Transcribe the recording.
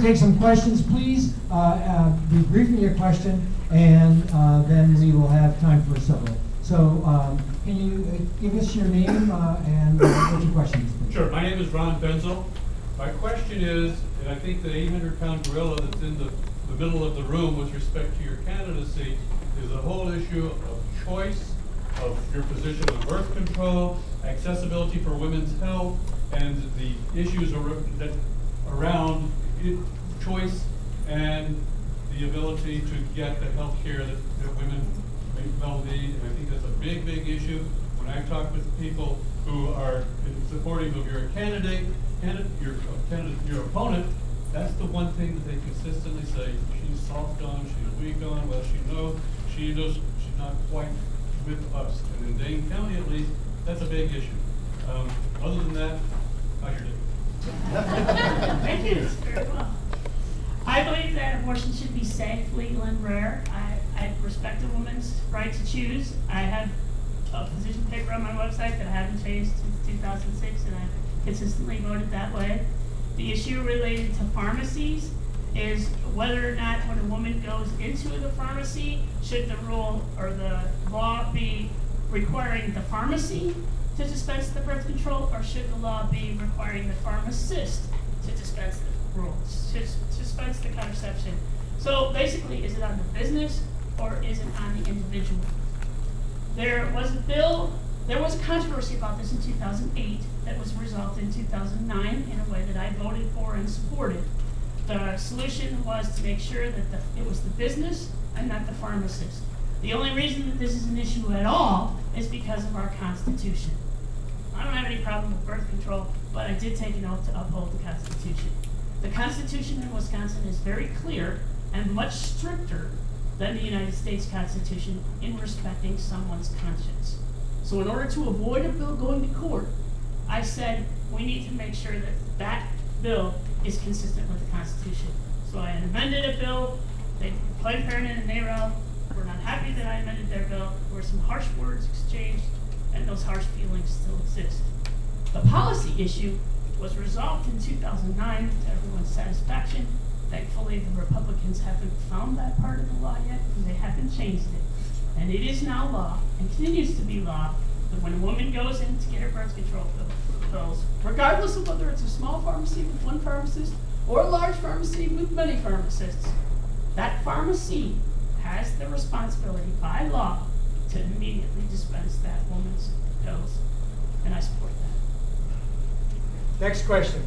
to take some questions. Please be brief in your question, and then we will have time for several. So can you give us your name and what your question is, please? Sure. My name is Ron Benzel. My question is, and I think the 800-pound gorilla that's in the middle of the room with respect to your candidacy is the whole issue of choice, of your position on birth control, accessibility for women's health, and the issues around choice and the ability to get the health care that women may well need. And I think that's a big, big issue. When I talk with people who are supportive of your candidate, your opponent, that's the one thing that they consistently say. She's soft on, she's weak on. Well, she's not quite with us. And in Dane County, at least, that's a big issue. Other than that, how's your day? Thank you. Very well. I believe that abortion should be safe, legal, and rare. I respect a woman's right to choose. I have a position paper on my website that I haven't changed since 2006, and I've consistently voted that way. The issue related to pharmacies is whether or not when a woman goes into the pharmacy, should the rule or the law be requiring the pharmacy to dispense the birth control, or should the law be requiring the pharmacist to dispense the rules, to dispense the contraception? So basically, is it on the business or is it on the individual? There was a bill, there was controversy about this in 2008 that was resolved in 2009 in a way that I voted for and supported. The solution was to make sure that it was the business and not the pharmacist. The only reason that this is an issue at all is because of our Constitution. I don't have any problem with birth control, but I did take an oath to uphold the Constitution. The Constitution in Wisconsin is very clear and much stricter than the United States Constitution in respecting someone's conscience. So in order to avoid a bill going to court, I said we need to make sure that that bill is consistent with the Constitution. So I amended a bill. Planned Parenthood and NARAL were not happy that I amended their bill. There were some harsh words exchanged, and those harsh feelings still exist. The policy issue was resolved in 2009 to everyone's satisfaction. Thankfully, the Republicans haven't found that part of the law yet, and they haven't changed it. And it is now law, and continues to be law, that when a woman goes in to get her birth control pills, regardless of whether it's a small pharmacy with one pharmacist or a large pharmacy with many pharmacists, that pharmacy has the responsibility by law to immediately dispense that woman's pills. And I support that. Next question.